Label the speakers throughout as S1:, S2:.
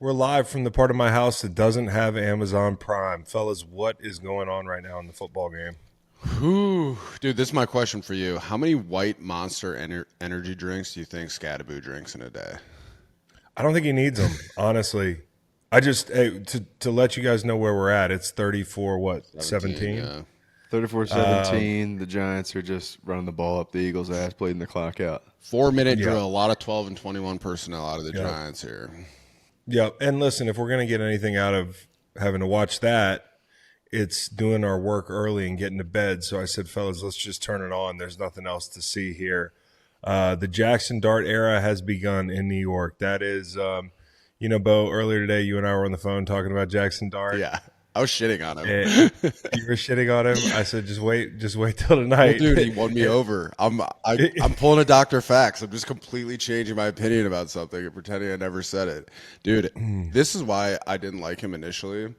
S1: We're live from the part of my house that doesn't have Amazon Prime. Fellas, what is going on right now in the football game?
S2: Whew. Dude, this is my question for you. How many white Monster energy drinks do you think Skattebo drinks in a day?
S1: I don't think he needs them, honestly. I just, to let you guys know where we're at, it's 34, what, 17?
S2: Yeah.
S3: 34-17. The Giants are just running the ball up the Eagles' ass, bleeding the clock out.
S2: 4-minute drill. A lot of 12 and 21 personnel out of the Giants here.
S1: Yeah, and listen, if we're going to get anything out of having to watch that, it's doing our work early and getting to bed. So I said, fellas, let's just turn it on. There's nothing else to see here. The Jaxson Dart era has begun in New York. That is, Beau, earlier today, you and I were on the phone talking about Jaxson Dart.
S2: Yeah, I was shitting on him.
S1: You were shitting on him. I said, just wait till tonight.
S2: Well, dude, he won me over. I'm pulling a Dr. Facts. I'm just completely changing my opinion about something and pretending I never said it. Dude, this is why I didn't like him initially.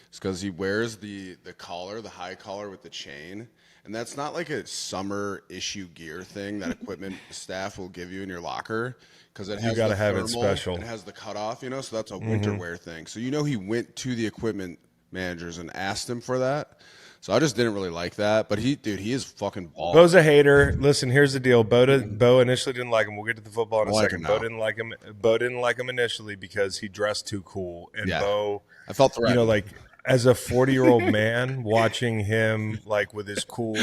S2: It's because he wears the collar, the high collar with the chain. And that's not like a summer issue gear thing that equipment staff will give you in your locker. Because it has
S1: you got to have it
S2: thermal,
S1: special.
S2: It has the cutoff, so that's a winter wear thing. So he went to the equipment managers and asked him for that. So I just didn't really like that. But he is fucking bald.
S1: Beau's a hater. Listen, here's the deal. Beau initially didn't like him. We'll get to the football in a second.
S2: Beau
S1: Didn't like him initially because he dressed too cool. And Beau,
S2: I felt threatened.
S1: As a 40-year-old man watching him with his cool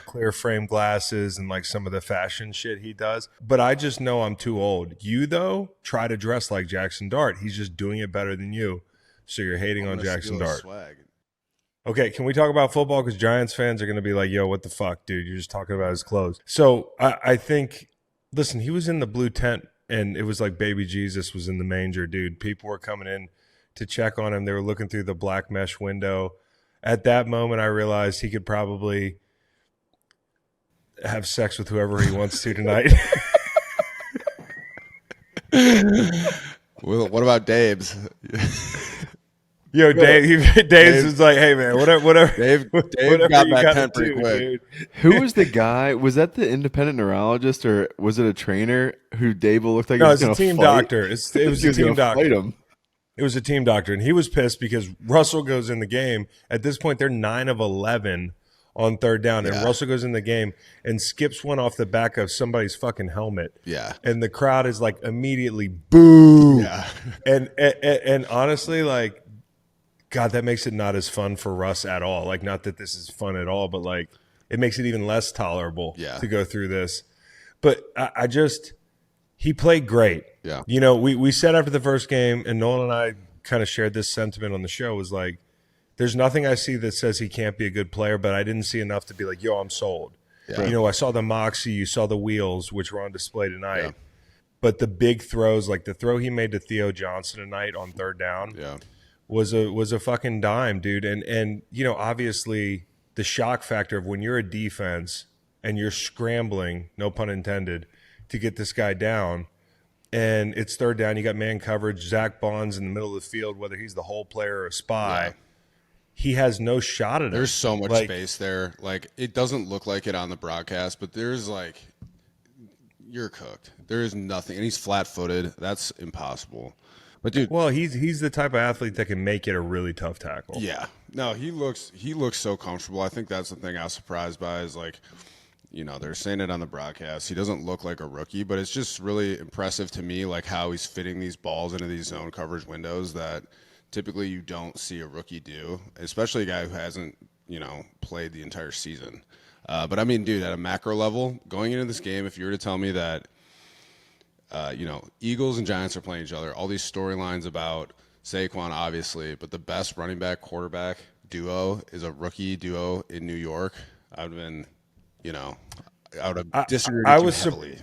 S1: clear frame glasses and some of the fashion shit he does. But I just know I'm too old. You, though, try to dress like Jaxson Dart. He's just doing it better than you. So you're hating on Jaxson Dart.
S2: Swag.
S1: Okay, can we talk about football? Because Giants fans are going to be like, yo, what the fuck, dude? You're just talking about his clothes. So I think, listen, he was in the blue tent, and it was like baby Jesus was in the manger, dude. People were coming in to check on him. They were looking through the black mesh window. At that moment, I realized he could probably have sex with whoever he wants to tonight.
S2: Well, what about Dave's?
S1: Yo, Dave's is like, hey man, whatever.
S2: Dave
S1: whatever
S2: got
S1: you
S2: that
S1: gotta
S2: 10 pretty
S1: do,
S2: quick.
S1: dude.
S3: Who was the guy? Was that the independent neurologist or was it a trainer who Dave looked like?
S1: No,
S3: he
S1: it's
S3: was
S1: a team
S3: fight?
S1: doctor. It was a team doctor.
S3: Fight him.
S1: It was a team doctor, and he was pissed because Russell goes in the game. At this point, they're 9 of 11 on third down, and Russell goes in the game and skips one off the back of somebody's fucking helmet.
S2: Yeah.
S1: And the crowd is immediately boo.
S2: Yeah.
S1: And honestly, God, that makes it not as fun for Russ at all. Not that this is fun at all, but it makes it even less tolerable to go through this. But I just he played great.
S2: Yeah.
S1: We said after the first game, and Nolan and I kind of shared this sentiment on the show, was there's nothing I see that says he can't be a good player, but I didn't see enough to be yo, I'm sold. Yeah. I saw the moxie, you saw the wheels, which were on display tonight. Yeah. But the big throws, the throw he made to Theo Johnson tonight on third down, was a fucking dime, dude. And obviously the shock factor of when you're a defense and you're scrambling, no pun intended, to get this guy down, and it's third down, you got man coverage, Zach Bond's in the middle of the field, whether he's the whole player or a spy, he has no shot at it.
S2: There's so much space there. It doesn't look like it on the broadcast, but there's you're cooked. There is nothing, and he's flat-footed. That's impossible. But dude,
S1: well, he's the type of athlete that can make it a really tough tackle.
S2: Yeah, no, he looks so comfortable. I think that's the thing I was surprised by is they're saying it on the broadcast. He doesn't look like a rookie, but it's just really impressive to me, how he's fitting these balls into these zone coverage windows that typically you don't see a rookie do, especially a guy who hasn't played the entire season. But I mean, dude, at a macro level, going into this game, if you were to tell me that. Eagles and Giants are playing each other. All these storylines about Saquon, obviously, but the best running back quarterback duo is a rookie duo in New York. I would have been, I would have disagreed heavily.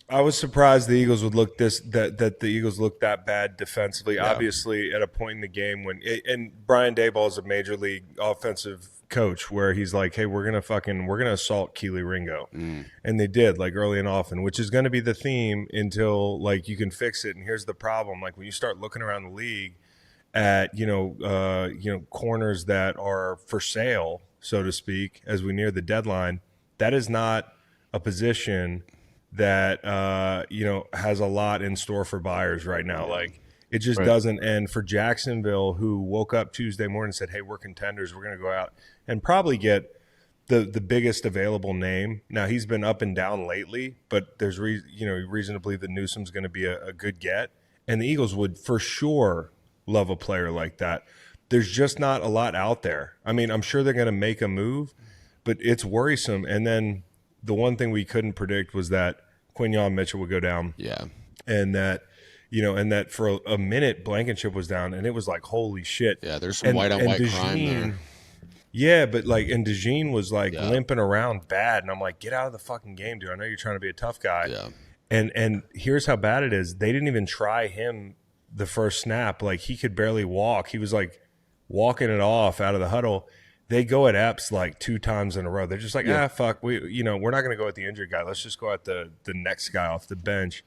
S1: I was surprised the Eagles would look that the Eagles looked that bad defensively. Yeah. Obviously, at a point in the game and Brian Daboll is a major league offensive coach where he's like, hey, we're gonna assault Keely Ringo, and they did early and often, which is going to be the theme until you can fix it. And here's the problem: when you start looking around the league at corners that are for sale, so to speak, as we near the deadline, that is not a position that has a lot in store for buyers right now. It just doesn't. And for Jacksonville, who woke up Tuesday morning and said, hey, we're contenders, we're going to go out and probably get the biggest available name. Now, he's been up and down lately, but there's reason to believe that Newsom's going to be a good get. And the Eagles would for sure love a player like that. There's just not a lot out there. I mean, I'm sure they're going to make a move, but it's worrisome. And then the one thing we couldn't predict was that Quinyon Mitchell would go down.
S2: Yeah.
S1: And that for a minute Blankenship was down, and it was like, holy shit.
S2: Yeah, there's some white on white crime there.
S1: Yeah, but and DeJean was limping around bad, and I'm like, get out of the fucking game, dude. I know you're trying to be a tough guy.
S2: Yeah.
S1: And here's how bad it is. They didn't even try him the first snap. Like, he could barely walk. He was like walking it off out of the huddle. They go at Epps like 2 times in a row. They're just like, fuck, we're not going to go at the injured guy. Let's just go at the next guy off the bench.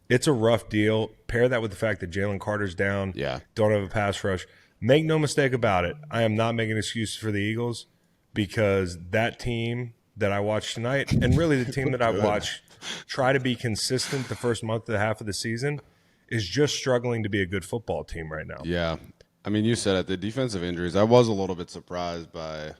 S1: It's a rough deal. Pair that with the fact that Jalen Carter's down.
S2: Yeah.
S1: Don't have a pass rush. Make no mistake about it. I am not making excuses for the Eagles, because that team that I watched tonight, and really the team that I watched try to be consistent the first month and a half of the season, is just struggling to be a good football team right now.
S2: Yeah. I mean, you said it, the defensive injuries, I was a little bit surprised by,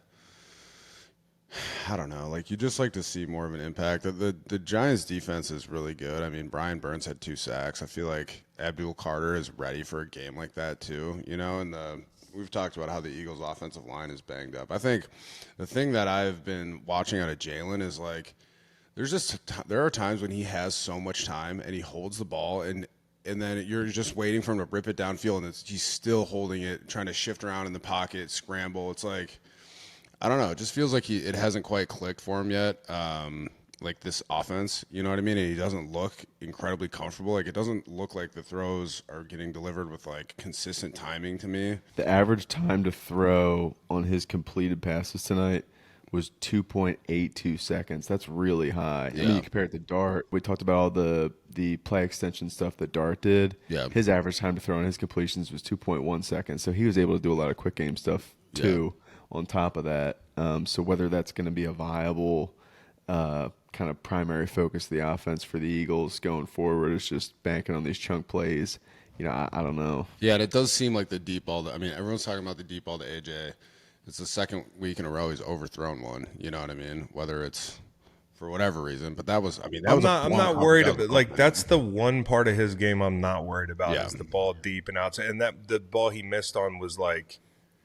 S2: I don't know, like, you just like to see more of an impact. The Giants defense is really good. I mean, Brian Burns had 2 sacks. I feel like Abdul Carter is ready for a game like that too, and we've talked about how the Eagles offensive line is banged up. I think the thing that I've been watching out of Jalen is like, there are times when he has so much time and he holds the ball and then you're just waiting for him to rip it downfield, and he's still holding it, trying to shift around in the pocket, scramble. It's like, I don't know. It just feels like it hasn't quite clicked for him yet. Like this offense, you know what I mean? And he doesn't look incredibly comfortable. Like, it doesn't look like the throws are getting delivered with like consistent timing to me.
S3: The average time to throw on his completed passes tonight was 2.82 seconds. That's really high.
S2: Yeah.
S3: I mean, you compare it to Dart. We talked about all the play extension stuff that Dart did.
S2: Yeah.
S3: His average time to throw on his completions was 2.1 seconds. So he was able to do a lot of quick game stuff too on top of that. So whether that's going to be a viable kind of primary focus of the offense for the Eagles going forward is just banking on these chunk plays. I don't know.
S2: Yeah, and it does seem like the deep ball. Everyone's talking about the deep ball to AJ. It's the second week in a row he's overthrown one. You know what I mean? Whether it's for whatever reason, but that was. I'm
S1: not worried about. Like, that's the one part of his game I'm not worried about is the ball deep and outside. And that the ball he missed on was like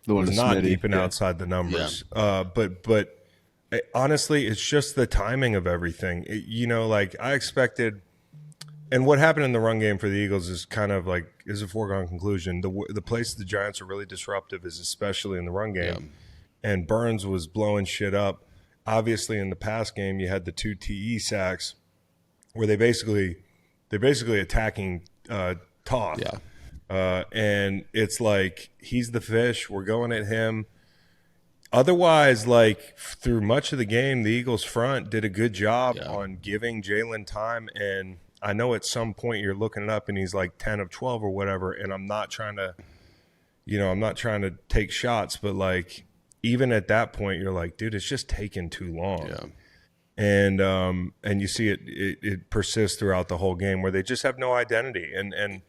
S1: was not deep and outside the numbers.
S2: Yeah.
S1: But honestly, it's just the timing of everything. Like, I expected. And what happened in the run game for the Eagles is kind of like is a foregone conclusion. The place the Giants are really disruptive is especially in the run game. Yeah. And Burns was blowing shit up. Obviously, in the pass game, you had the 2 TE sacks where they're basically attacking Toth.
S2: Yeah.
S1: And it's like, he's the fish. We're going at him. Otherwise, like, through much of the game, the Eagles front did a good job on giving Jalen time. And I know at some point you're looking it up and he's like 10 of 12 or whatever. And I'm not trying to take shots, but like, even at that point, you're like, dude, it's just taking too long.
S2: Yeah.
S1: And you see it persists throughout the whole game where they just have no identity. And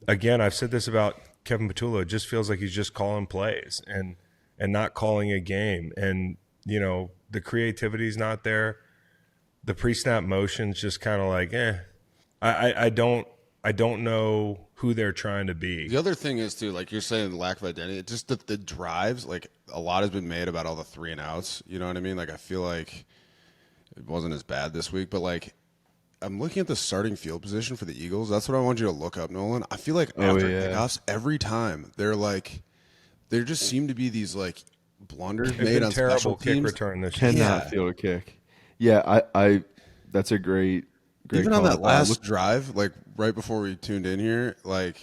S1: again, I've said this about Kevin Patullo. It just feels like he's just calling plays and not calling a game. And, the creativity's not there. The pre-snap motion's just kind of like, I don't know who they're trying to be.
S2: The other thing is, too, like you're saying, the lack of identity. It's just the drives, like, a lot has been made about all the 3 and outs. You know what I mean? Like, I feel like it wasn't as bad this week, but like, I'm looking at the starting field position for the Eagles. That's what I want you to look up, Nolan. I feel like after kickoffs, every time there just seem to be these like blunders made on special teams.
S1: Kick return this year.
S3: Cannot field a kick. Yeah, I that's a great
S2: even
S3: call.
S2: on that last drive, like right before we tuned in here, like,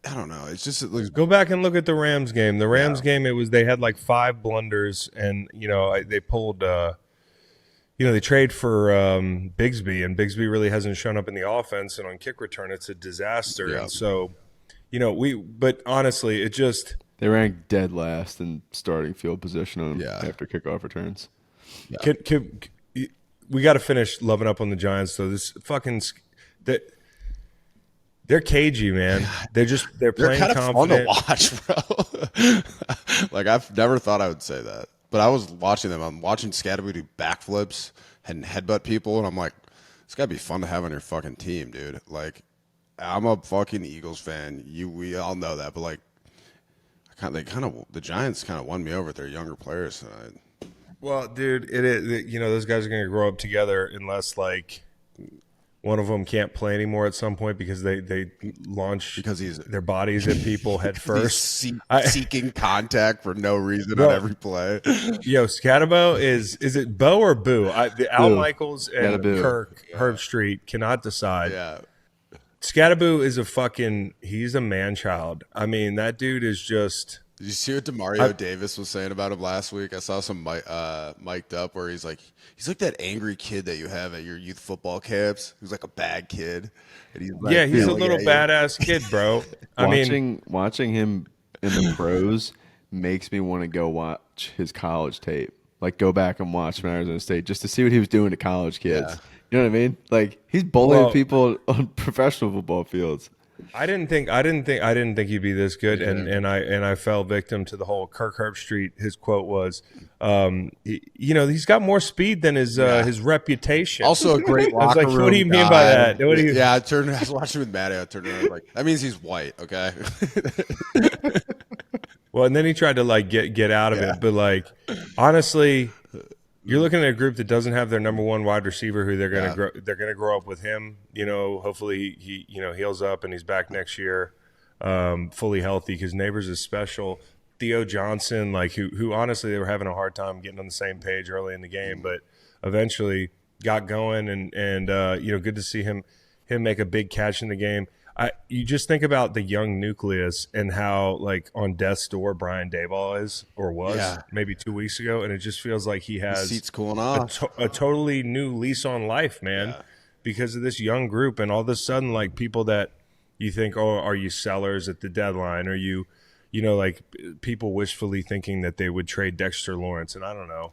S2: I don't know. It's just
S1: go back and look at the Rams game. The Rams game, they had like 5 blunders, and they pulled. They trade for Bigsby, and Bigsby really hasn't shown up in the offense. And on kick return, it's a disaster. Yeah. And so, but honestly, it just
S3: they ranked dead last in starting field position after kickoff returns.
S1: Yeah. We got to finish loving up on the Giants, though. This fucking They're cagey, man. They're
S2: They're
S1: playing
S2: kind of
S1: confident.
S2: fun to watch, bro. Like, I've never thought I would say that, but I was watching them. I'm watching Skattebo do backflips and headbutt people, and I'm like, it's gotta be fun to have on your fucking team, dude. Like, I'm a fucking Eagles fan. We all know that, but like, the Giants kind of won me over with their younger players tonight.
S1: Well, dude, it is. You know, those guys are going to grow up together unless like one of them can't play anymore at some point because they launch their bodies at people head first.
S2: Seeking contact for no reason
S1: Bro,
S2: on every play.
S1: Yo, Skattebo is it Beau or Boo? Al Michaels and Kirk Herbstreit cannot decide.
S2: Yeah.
S1: Skattebo is he's a man child. I mean, that dude is just.
S2: Did you see what DeMario Davis was saying about him last week? I saw some mic'd up where he's like that angry kid that you have at your youth football camps who's like a bad kid. And he's like,
S1: he's a little badass kid, bro.
S3: Watching him in the pros makes me want to go watch his college tape. Like, go back and watch from Arizona State just to see what he was doing to college kids.
S2: Yeah.
S3: You know what I mean? Like, he's bullying people on professional football fields.
S1: I didn't think he'd be this good, and I fell victim to the whole Kirk Herbstreit. His quote was, he's got more speed than his reputation.
S2: Also, a great locker room.
S1: What do you mean by that?
S2: I was watching with Maddie. I turned around like, that means he's white. Okay.
S1: Well, and then he tried to like get out of it, but like honestly. You're looking at a group that doesn't have their number one wide receiver who they're gonna grow up with him. You know, hopefully he heals up and he's back next year, fully healthy because Neighbors is special. Theo Johnson, like who honestly they were having a hard time getting on the same page early in the game, but eventually got going and good to see him make a big catch in the game. You just think about the young nucleus and how like on death's door Brian Daboll is or was maybe 2 weeks ago, and it just feels like he has
S2: seat's cooling off.
S1: a totally new lease on life, man, because of this young group, and all of a sudden like people that you think, oh, are you sellers at the deadline? Are you like people wishfully thinking that they would trade Dexter Lawrence, and I don't know.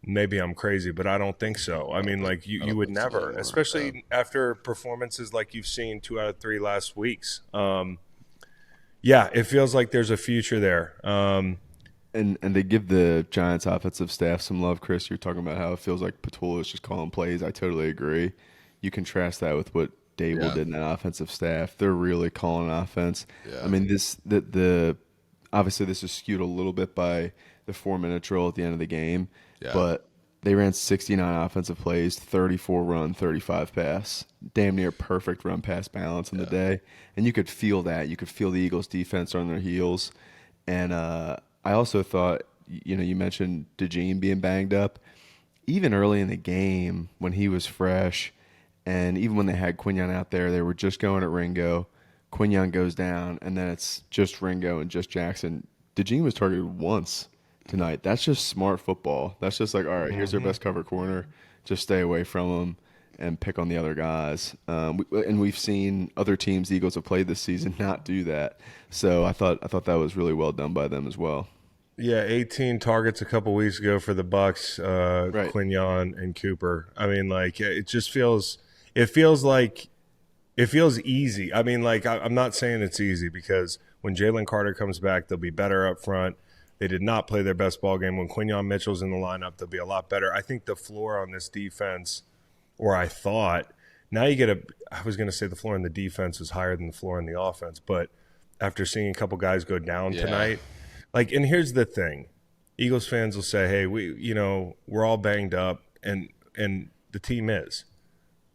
S1: Maybe I'm crazy, but I don't think so. I mean, like you would never, especially after performances like you've seen 2 out of 3 last weeks. It feels like there's a future there.
S3: And they give the Giants offensive staff some love, Chris. You're talking about how it feels like Petula is just calling plays. I totally agree. You contrast that with what Dable did in that offensive staff. They're really calling offense. Yeah. I mean, obviously this is skewed a little bit by the 4-minute drill at the end of the game. Yeah. But they ran 69 offensive plays, 34 run, 35 pass. Damn near perfect run-pass balance in the day. And you could feel that. You could feel the Eagles' defense on their heels. And I also thought, you mentioned DeJean being banged up. Even early in the game when he was fresh, and even when they had Quinyon out there, they were just going at Ringo. Quinyon goes down, and then it's just Ringo and just Jaxson. DeJean was targeted once tonight. That's just smart football. That's just like, all right, here's their best cover corner. Just stay away from them and pick on the other guys. And we've seen other teams the Eagles have played this season not do that. So I thought that was really well done by them as well.
S1: Yeah, 18 targets a couple weeks ago for the Bucks, right. Quinyon and Cooper. I mean, like it feels easy. I mean, like I'm not saying it's easy because when Jalen Carter comes back, they'll be better up front. They did not play their best ball game. When Quinyon Mitchell's in the lineup, they'll be a lot better. I think the floor on this defense, or I thought, now you get I was going to say the floor in the defense is higher than the floor in the offense, but after seeing a couple guys go down tonight, like, and here's the thing. Eagles fans will say, hey, we're all banged up, and the team is.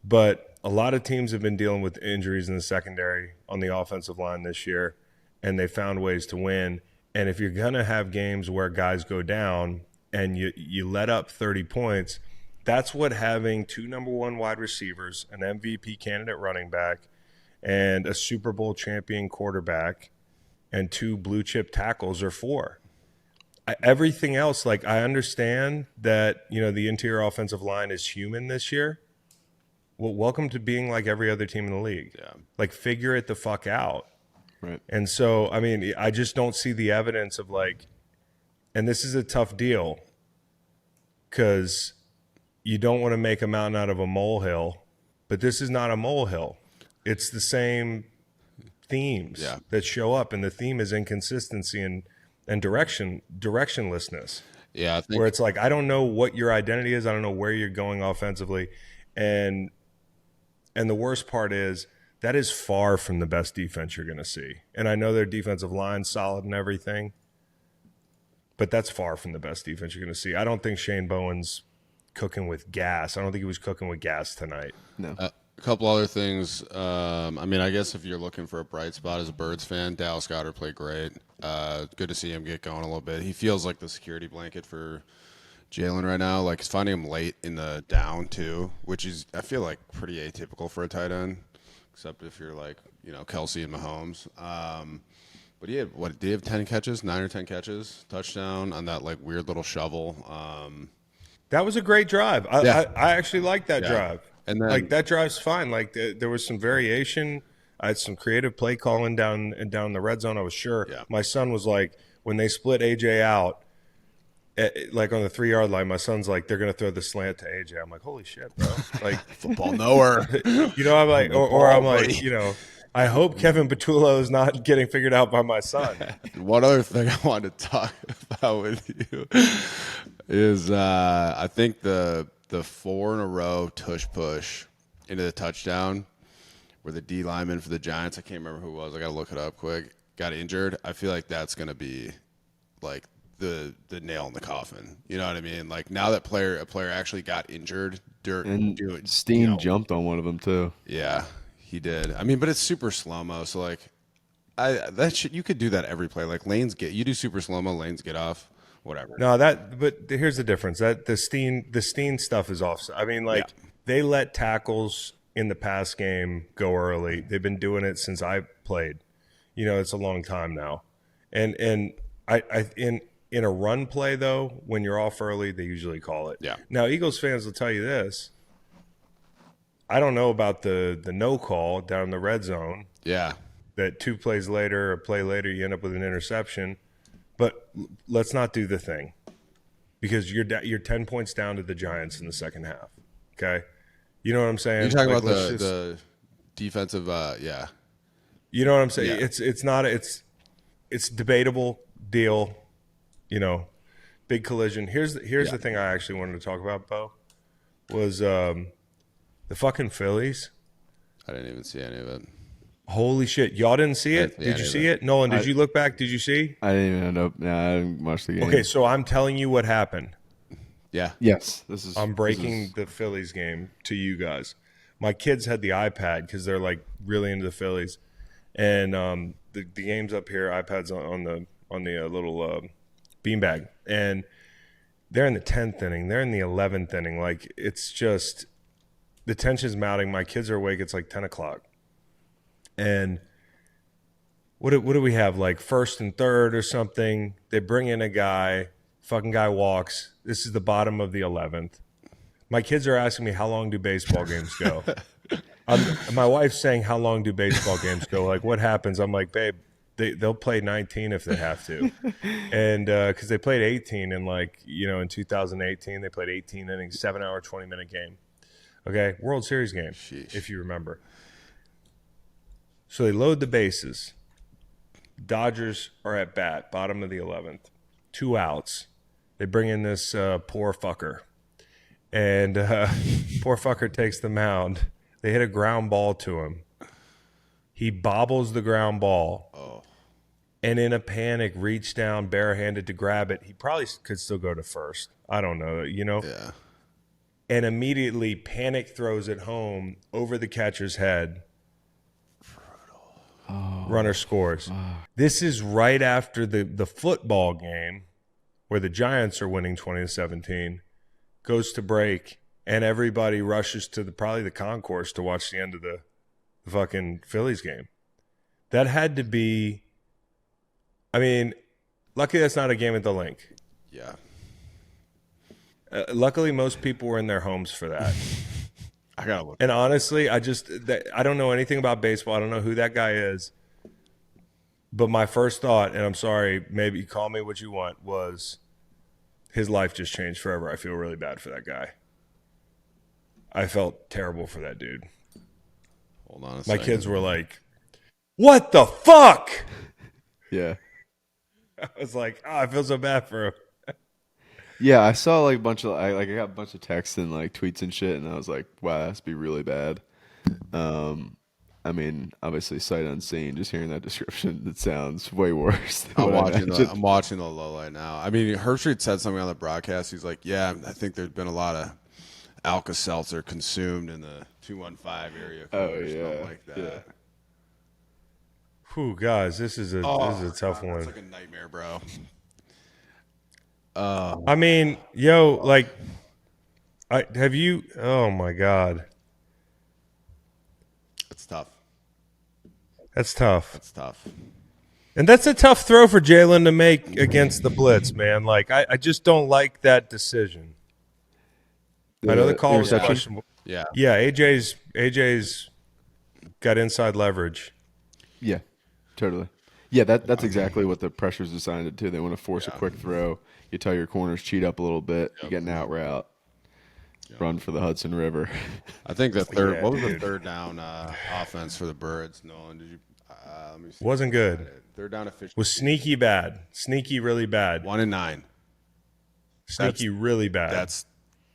S1: But a lot of teams have been dealing with injuries in the secondary on the offensive line this year, and they found ways to win. And if you're going to have games where guys go down and you let up 30 points, that's what having 2 number 1 wide receivers, an MVP candidate running back, and a Super Bowl champion quarterback and 2 blue chip tackles are for. Everything else, like I understand that, the interior offensive line is human this year. Well, welcome to being like every other team in the league. Yeah. Like figure it the fuck out.
S3: Right.
S1: And so, I mean, I just don't see the evidence of like, and this is a tough deal because you don't want to make a mountain out of a molehill, but this is not a molehill. It's the same themes that show up, and the theme is inconsistency and directionlessness.
S2: Yeah, I think
S1: where it's like, I don't know what your identity is. I don't know where you're going offensively. And the worst part is that is far from the best defense you're going to see. And I know their defensive line's solid and everything, but that's far from the best defense you're going to see. I don't think Shane Bowen's cooking with gas. I don't think he was cooking with gas tonight.
S3: No.
S2: a couple other things. I mean, I guess if you're looking for a bright spot as a Birds fan, Dallas Goedert played great. Good to see him get going a little bit. He feels like the security blanket for Jalen right now. Like, he's finding him late in the down too, which is, I feel like, pretty atypical for a tight end, except if you're like, Kelsey and Mahomes. But he had, did he have 10 catches, 9 or 10 catches, touchdown on that like weird little shovel.
S1: That was a great drive. I actually liked that drive.
S2: And then,
S1: like, that drive's fine. Like, there was some variation. I had some creative play calling down the red zone. I was sure.
S2: Yeah.
S1: My son was like, when they split AJ out, like on the 3-yard line, my son's like, they're gonna throw the slant to AJ. I'm like, holy shit, bro! Like,
S2: football knower.
S1: I'm like, or I'm like, I hope Kevin Patullo is not getting figured out by my son.
S2: One other thing I wanted to talk about with you is I think the 4 in a row tush push into the touchdown where the D lineman for the Giants, I can't remember who it was, I got to look it up quick, got injured. I feel like that's going to be like the nail in the coffin. You know what I mean? Like, now that a player actually got injured.
S3: And Steen jumped on one of them too.
S2: Yeah, he did. I mean, but it's super slow-mo, so like you could do that every play. Like, you do super slow-mo, lanes get off. Whatever.
S1: No, but here's the difference. That the Steen stuff is off. I mean, like, they let tackles in the pass game go early. They've been doing it since I played. It's a long time now. And in a run play though, when you're off early, they usually call it.
S2: Yeah.
S1: Now, Eagles fans will tell you this. I don't know about the no call down in the red zone.
S2: Yeah.
S1: That 2 plays later, a play later, you end up with an interception. But let's not do the thing, because you're 10 points down to the Giants in the second half. Okay, you know what I'm saying?
S2: You're talking about the defensive, yeah.
S1: You know what I'm saying?
S2: Yeah.
S1: It's debatable deal. Big collision. Here's the thing I actually wanted to talk about, Beau, was the fucking Phillies.
S2: I didn't even see any of it.
S1: Holy shit. Y'all didn't see it? Did you see it? Nolan, did you look back? Did you see?
S3: I didn't even end up. No, I didn't watch the game.
S1: Okay, so I'm telling you what happened.
S2: Yeah.
S3: Yes.
S1: I'm breaking the Phillies game to you guys. My kids had the iPad because they're like really into the Phillies. And the game's up here, iPad's on the little beanbag. And they're in the 10th inning. They're in the 11th inning. Like, it's just – the tension's mounting. My kids are awake. It's like 10 o'clock. And what do we have, like first and third or something? They bring in a guy, fucking guy walks. This is the bottom of the 11th. My kids are asking me, how long do baseball games go? My wife's saying, how long do baseball games go? Like, what happens? I'm like, babe, they'll play 19 if they have to. And because they played 18 in 2018, they played 18 innings, 7-hour, 20-minute game. Okay, World Series game, if you remember. So they load the bases. Dodgers are at bat, bottom of the 11th. 2 outs. They bring in this poor fucker. And poor fucker takes the mound. They hit a ground ball to him. He bobbles the ground ball. Oh. And in a panic, reached down barehanded to grab it. He probably could still go to first. I don't know,
S2: Yeah.
S1: And immediately panic throws it home over the catcher's head. Oh. Runner scores. Oh. This is right after the football game where the Giants are winning 20-17, goes to break, and everybody rushes to probably the concourse to watch the end of the fucking Phillies game. That had to be, I mean, luckily that's not a game at the Link.
S2: Yeah.
S1: Luckily most people were in their homes for that.
S2: I gotta look.
S1: And honestly, I don't know anything about baseball. I don't know who that guy is. But my first thought, and I'm sorry, maybe call me what you want, was his life just changed forever. I feel really bad for that guy. I felt terrible for that dude.
S2: Hold on a
S1: My
S2: second.
S1: kids were like, what the fuck?
S3: Yeah.
S1: I was like, oh, I feel so bad for him.
S3: Yeah, I saw like a bunch of I got a bunch of texts and like tweets and shit, and I was like, wow, that has to be really bad. I mean, obviously sight unseen, just hearing that description, it sounds way worse than what I imagined.
S2: I'm watching the low light now. I mean, Hershey said something on the broadcast. He's like, yeah, I think there's been a lot of Alka-Seltzer consumed in the 215 area. Or something like that.
S3: Yeah.
S1: Whew, guys, this is a tough one.
S2: It's like a nightmare, bro.
S1: I mean, yo, like, have you? Oh my god,
S2: It's tough.
S1: that's tough.
S2: It's tough.
S1: And that's a tough throw for Jalen to make against the blitz, man. Like, I just don't like that decision. I know the call was
S3: interception?
S1: questionable.
S2: Yeah.
S1: Yeah, AJ's got inside leverage.
S3: Yeah, totally. Yeah, that's exactly what the pressure's designed to do. They want to force a quick throw. You tell your corners cheat up a little bit. You get an out route. Run for the Hudson River.
S2: I think the third.
S1: Yeah,
S2: what was the
S1: dude.
S2: third down offense for the Birds? Nolan, did you? Let me see.
S1: Wasn't good.
S2: Third down efficiency.
S1: Was sneaky bad. Sneaky really bad.
S2: 1 and 9.
S1: Sneaky really bad.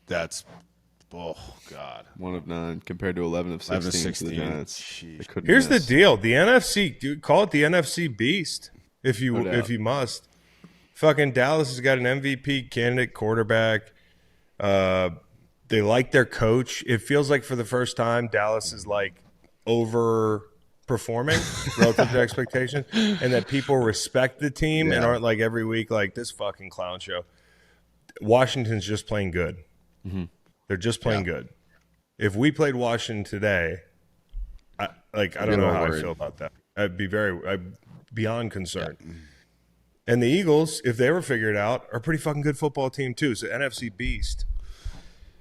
S2: That's. Oh God.
S3: 1 of 9 compared to 11 of 16,
S2: 11 of
S3: for the
S2: 16.
S3: Giants.
S2: Jeez.
S3: They couldn't
S1: Here's the
S3: miss.
S1: deal: the NFC, dude, call it the NFC Beast if you
S3: No doubt.
S1: must. Fucking Dallas has got an MVP candidate quarterback. They like their coach. It feels like for the first time, Dallas is like overperforming relative to expectations, and that people respect the team and aren't like every week like this fucking clown show. Washington's just playing good. They're just playing good. If we played Washington today, I don't know how I feel about that. I'd be beyond concerned. Yeah. And the Eagles, if they ever figure it out, are a pretty fucking good football team too. So NFC Beast.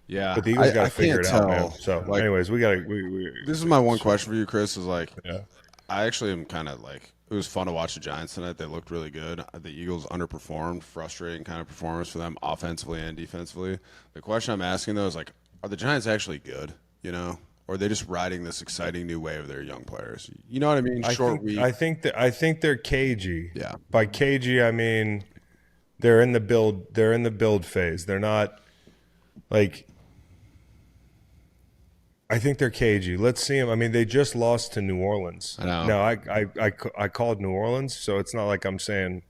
S2: Yeah,
S1: But the Eagles got to figure it out, man.
S2: tell.
S1: So,
S2: Like,
S1: anyways, we got to.
S2: This is my one question for you, Chris. Is like,
S1: Yeah.
S2: I actually am kind of like, it was fun to watch the Giants tonight. They looked really good. The Eagles underperformed, frustrating kind of performance for them offensively and defensively. The question I'm asking though is like, are the Giants actually good? You know, or are they just riding this exciting new wave of their young players? You know what I mean?
S1: I think they're cagey.
S2: Yeah.
S1: By cagey, I mean they're in the build. They're in the build phase. They're not like. I think they're cagey. Let's see them. I mean, they just lost to New Orleans.
S2: I know.
S1: Now, I called New Orleans, so it's not like I'm saying.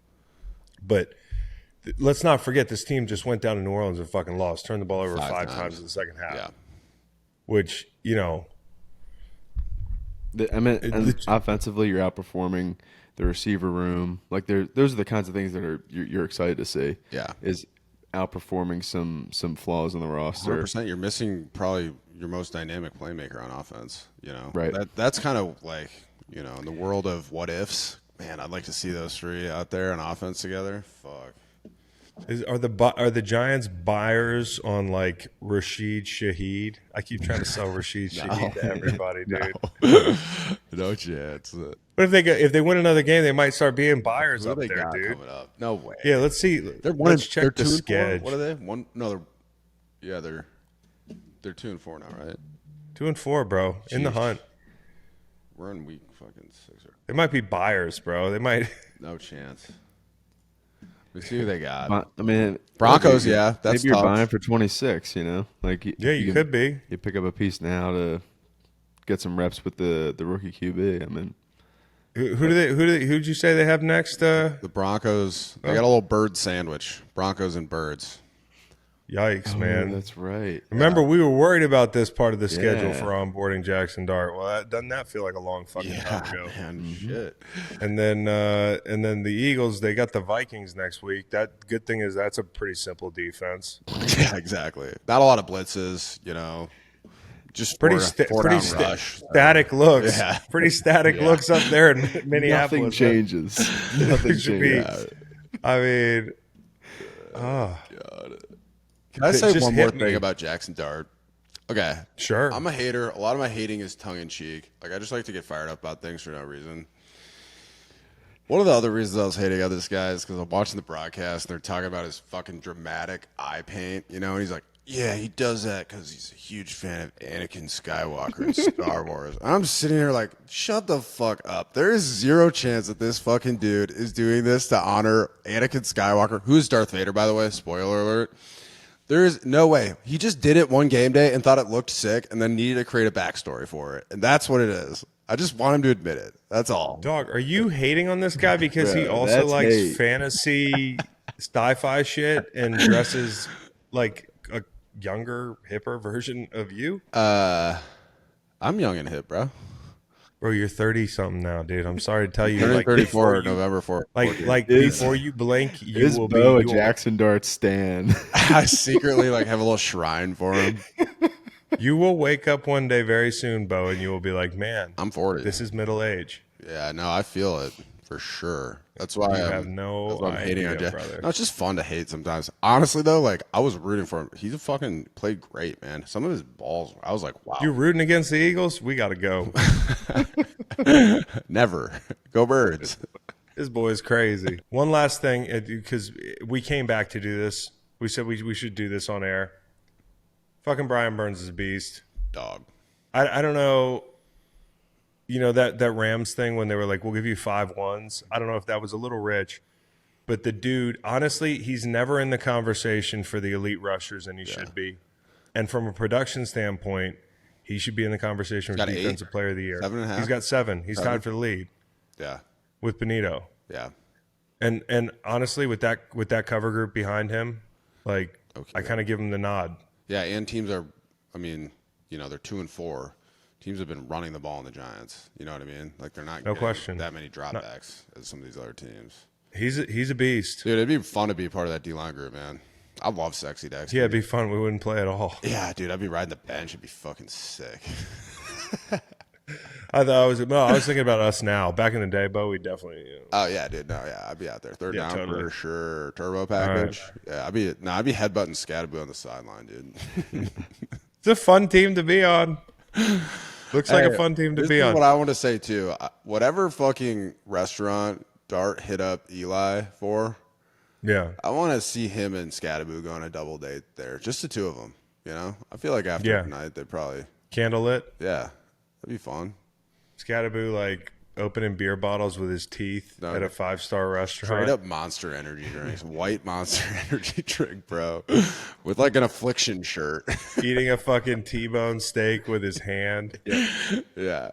S1: But let's not forget this team just went down to New Orleans and fucking lost. Turned the ball over five times in the second half.
S2: Yeah.
S1: Which, you know.
S3: And offensively, you're outperforming the receiver room. Like those are the kinds of things that you're excited to see.
S2: Yeah.
S3: Is outperforming some flaws in the roster.
S2: 100%. You're missing probably your most dynamic playmaker on offense. You know,
S3: right?
S2: That's kind of like, you know, in the world of what ifs. Man, I'd like to see those three out there on offense together. Fuck.
S1: Are the Giants buyers on like Rashid Shaheed? I keep trying to sell Rashid Shaheed to everybody, dude.
S2: No chance.
S1: But if they win another game, they might start being buyers
S2: Who
S1: up
S2: they
S1: there,
S2: got
S1: dude.
S2: coming up? No way.
S1: Yeah, let's see. Let's check the schedule.
S2: What are they? They're 2-4 now, right?
S1: 2-4, bro. In the hunt.
S2: We're in week fucking 6.
S1: They might be buyers, bro. They might.
S2: No chance. We see who they got.
S3: I mean,
S2: Broncos, yeah, that's
S3: maybe you're
S2: tough.
S3: buying for 26. You know, like
S1: Yeah, you could be.
S3: You pick up a piece now to get some reps with the rookie QB. I mean,
S1: Who'd you say they have next?
S2: The Broncos. They got a little bird sandwich. Broncos and birds.
S1: Yikes, man.
S3: That's right.
S1: Remember, we were worried about this part of the schedule for onboarding Jaxson Dart. Well, doesn't that feel like a long fucking time ago?
S2: Man, shit.
S1: And then the Eagles, they got the Vikings next week. That good thing is that's a pretty simple defense.
S2: Yeah, exactly. Not a lot of blitzes, you know. Just
S1: Pretty
S2: four down rush.
S1: static looks.
S2: Yeah.
S1: Pretty static looks up there in Minneapolis.
S3: Nothing changes. Nothing
S1: Should
S3: changes.
S1: I mean,
S2: Can I say
S1: just
S2: one more
S1: hit me.
S2: thing about Jaxson Dart? Okay.
S1: sure.
S2: I'm a hater. A lot of my hating is tongue in cheek. Like, I just like to get fired up about things for no reason. One of the other reasons I was hating on this guy is because I'm watching the broadcast and they're talking about his fucking dramatic eye paint, you know, and he's like, Yeah, he does that because he's a huge fan of Anakin Skywalker and Star Wars. I'm sitting here like, shut the fuck up. There is zero chance that this fucking dude is doing this to honor Anakin Skywalker, who is Darth Vader, by the way. Spoiler alert. There is no way. He just did it one game day and thought it looked sick and then needed to create a backstory for it. And that's what it is. I just want him to admit it. That's all.
S1: Dog, are you hating on this guy because he also
S3: that's
S1: likes
S3: hate.
S1: fantasy sci-fi shit and dresses like a younger, hipper version of you?
S2: I'm young and hip, bro.
S1: Bro, you're 30-something now, dude. I'm sorry to tell you.
S2: Turning
S1: Like,
S2: 34
S1: before you,
S2: November 4th.
S1: like before you blink, you
S3: Is
S1: will
S3: Beau a
S1: be.
S3: Jaxson Dart stan?
S2: I secretly like have a little shrine for him.
S1: You will wake up one day very soon, Beau, and you will be like, man,
S2: I'm 40.
S1: this is middle age.
S2: Yeah, no, I feel it for sure. That's why
S1: You
S2: I'm,
S1: have no
S2: that's why I'm hating on
S1: idea,
S2: Jack.
S1: brother.
S2: No, it's just fun to hate sometimes. Honestly, though, like I was rooting for him. He's a fucking played great, man. Some of his balls, I was like, wow.
S1: You're rooting against the Eagles? We got to go.
S2: Never go Birds.
S1: This boy is crazy. One last thing, because we came back to do this. We said we should do this on air. Fucking Brian Burns is a beast.
S2: Dog.
S1: I don't know. You know, that Rams thing when they were like, we'll give you 5 ones. I don't know if that was a little rich. But the dude, honestly, he's never in the conversation for the elite rushers, and he should be. And from a production standpoint, he should be in the conversation for
S2: got
S1: Defensive
S2: 8,
S1: Player of the Year.
S2: 7.5?
S1: He's got 7. He's tied for the lead
S2: Yeah,
S1: with Benito.
S2: yeah.
S1: And honestly, with that cover group behind him, like I kind of give him the nod.
S2: Yeah, and teams are, I mean, you know, they're 2-4. Teams have been running the ball on the Giants. You know what I mean? Like they're not getting
S1: question.
S2: that many dropbacks as some of these other teams.
S1: He's a beast.
S2: Dude, it'd be fun to be part of that D-line group, man. I love sexy Dex.
S1: Yeah, it'd be fun. We wouldn't play at all.
S2: Yeah, dude, I'd be riding the bench. It'd be fucking sick.
S1: I was thinking about us now. Back in the day, Beau, we definitely.
S2: Oh yeah, dude. No, yeah, I'd be out there. Third
S1: Yeah,
S2: down
S1: totally.
S2: for sure. Turbo package. Yeah, I'd be headbutting Skattebo on the sideline, dude.
S1: It's a fun team to be on. Looks like a
S2: Hey,
S1: fun team to
S2: this
S1: be
S2: is
S1: on.
S2: what I want to say too. Whatever fucking restaurant Dart hit up Eli for,
S1: Yeah.
S2: I want to see him and Skattebo go on a double date there. Just the two of them. You know, I feel like after
S1: Yeah.
S2: tonight they'd probably,
S1: Candlelit.
S2: yeah, that'd be fun.
S1: Skattebo like opening beer bottles with his teeth
S2: No.
S1: at a 5-star restaurant.
S2: Straight up Monster Energy drinks, white Monster Energy drink, bro, with like an Affliction shirt.
S1: Eating a fucking T-bone steak with his hand.
S2: Yeah.